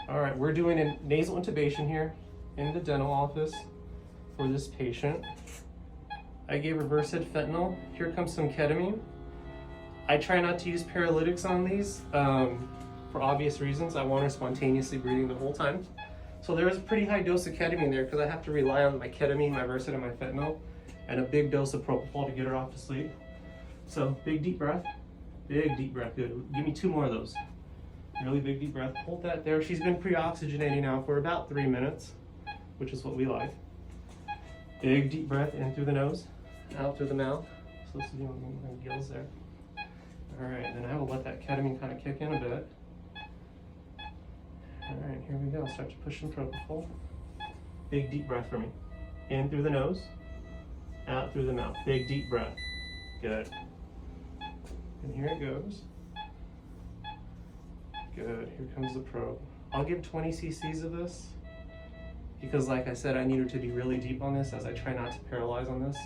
All right, we're doing a nasal intubation here in the dental office for this patient. I gave her Versed fentanyl. Here comes some ketamine. I try not to use paralytics on these for obvious reasons. I want her spontaneously breathing the whole time. So there is a pretty high dose of ketamine there because I have to rely on my ketamine, my Versed, and my fentanyl, and a big dose of propofol to get her off to sleep. So big deep breath, good. Give me 2 more of those. Really big deep breath, hold that there. She's been pre-oxygenating now for about 3 minutes, which is what we like. Big deep breath in through the nose, out through the mouth. So this is my gills there. All right, then I will let that ketamine kind of kick in a bit. All right, here we go. Start to push some propofol. Big deep breath for me. In through the nose, out through the mouth. Big deep breath. Good. And here it goes. Good, here comes the probe. I'll give 20 cc's of this because like I said, I need her to be really deep on this as I try not to paralyze on this.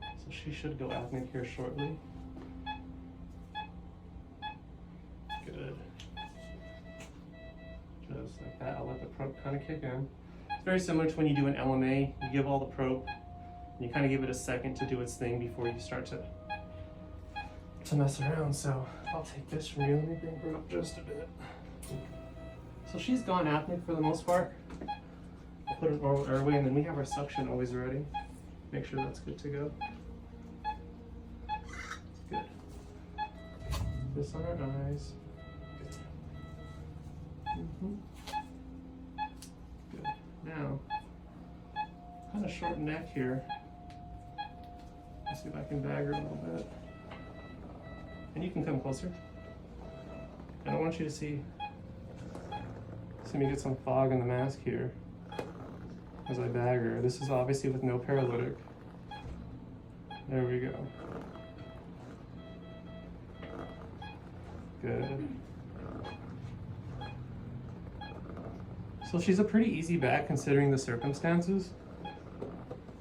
So she should go apneic here shortly. Good. Just like that, I'll let the probe kind of kick in. It's very similar to when you do an LMA, you give all the probe, and you kind of give it a second to do its thing before you start to mess around. So I'll take this from you. Let me bring her up just a bit. So she's gone apneic for the most part. I'll put an oral airway, and then we have our suction always ready. Make sure that's good to go. Good. This on our eyes. Good. Good. Now, kind of short neck here. Let's see if I can bag her a little bit. And you can come closer. And I want you to see me get some fog in the mask here as I bag her. This is obviously with no paralytic. There we go. Good. So she's a pretty easy bag considering the circumstances.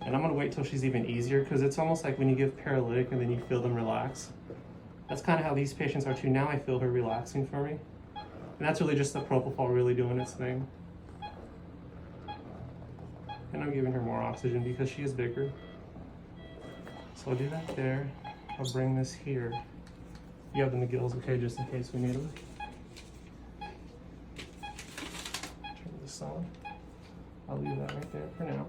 And I'm gonna wait till she's even easier because it's almost like when you give paralytic and then you feel them relax. That's kind of how these patients are too. Now I feel her relaxing for me. And that's really just the propofol really doing its thing. And I'm giving her more oxygen because she is bigger. So I'll do that there. I'll bring this here. You have the McGills, okay, just in case we need them. Turn this on. I'll leave that right there for now.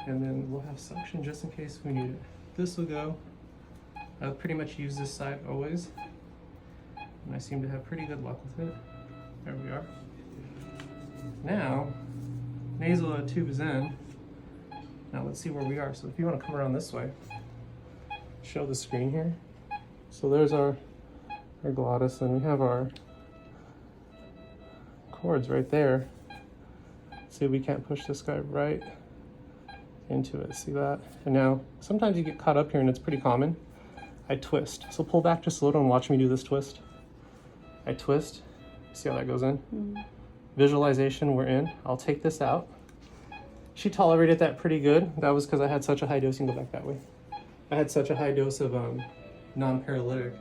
And then we'll have suction just in case we need it. This will go. I pretty much use this side always. And I seem to have pretty good luck with it. There we are. Now, nasal tube is in. Now let's see where we are. So if you want to come around this way, show the screen here. So there's our glottis, and we have our cords right there. See, we can't push this guy right into it, see that? And now, sometimes you get caught up here and it's pretty common. I twist. So pull back just a little and watch me do this twist. I twist, see how that goes in? Visualization, we're in. I'll take this out. She tolerated that pretty good. That was because I had such a high dose, you can go back that way. I had such a high dose of non-paralytic.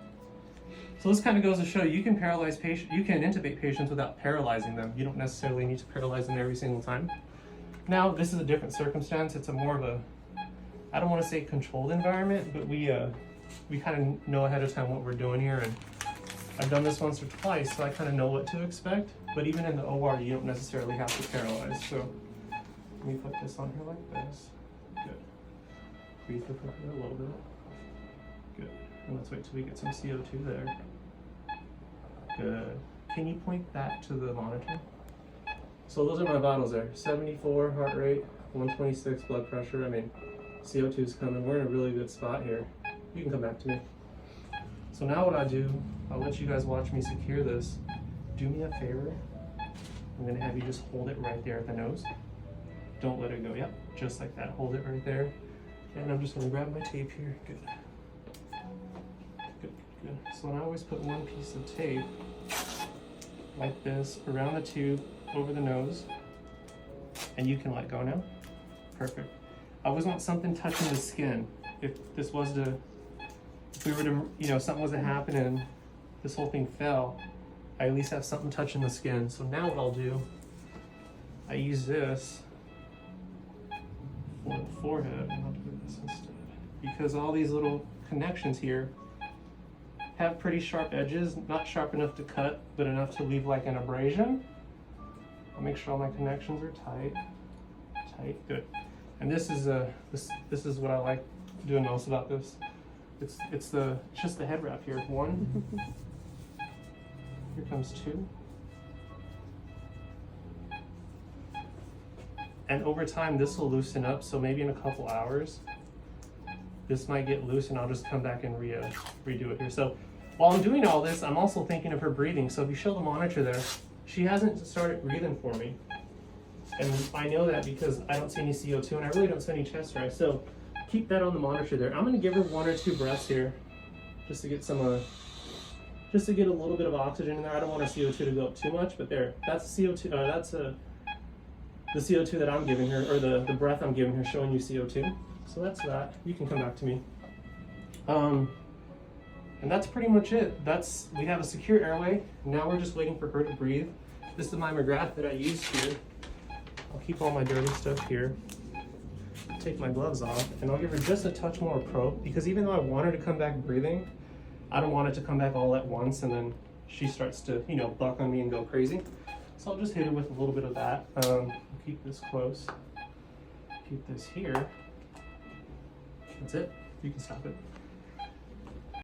So this kind of goes to show you can paralyze patients, you can intubate patients without paralyzing them. You don't necessarily need to paralyze them every single time. Now, this is a different circumstance. It's a more of a, I don't want to say controlled environment, but we kind of know ahead of time what we're doing here. And I've done this once or twice, so I kind of know what to expect. But even in the OR, you don't necessarily have to paralyze. So let me put this on here like this. Good. Breathe the foot a little bit. Good. And let's wait till we get some CO2 there. Good. Can you point that to the monitor? So those are my vitals there. 74 heart rate, 126 blood pressure. I mean, CO2's coming. We're in a really good spot here. You can come back to me. So now what I do, I'll let you guys watch me secure this. Do me a favor. I'm gonna have you just hold it right there at the nose. Don't let it go. Yep, just like that. Hold it right there. And I'm just gonna grab my tape here. Good. Good, good. So I always put one piece of tape like this around the tube, over the nose, and you can let go now. Perfect. I always want something touching the skin. If this was to if we were to, you know, something wasn't happening, this whole thing fell, I at least have something touching the skin. So now what I'll do, I use this for the forehead, and I'll do this instead. Because all these little connections here have pretty sharp edges, not sharp enough to cut, but enough to leave like an abrasion. I'll make sure all my connections are tight, good. And this is this is what I like doing most about this. It's just the head wrap here. 1, here comes 2. And over time this will loosen up, so maybe in a couple hours this might get loose and I'll just come back and redo it here. So while I'm doing all this, I'm also thinking of her breathing. So if you show the monitor there, she hasn't started breathing for me. And I know that because I don't see any CO2 and I really don't see any chest rise. So keep that on the monitor there. I'm gonna give her 1 or 2 breaths here just to get some, just to get a little bit of oxygen in there. I don't want her CO2 to go up too much, but there, that's CO2, that's the CO2 that I'm giving her, or the breath I'm giving her showing you CO2. So that's that. You can come back to me. And that's pretty much it. We have a secure airway. Now we're just waiting for her to breathe. This is my Mcgrath that I used here. I'll keep all my dirty stuff here. Take my gloves off, and I'll give her just a touch more probe, because even though I want her to come back breathing, I don't want it to come back all at once and then she starts to, you know, buck on me and go crazy. So I'll just hit her with a little bit of that. Keep this close. Keep this here. That's it. You can stop it.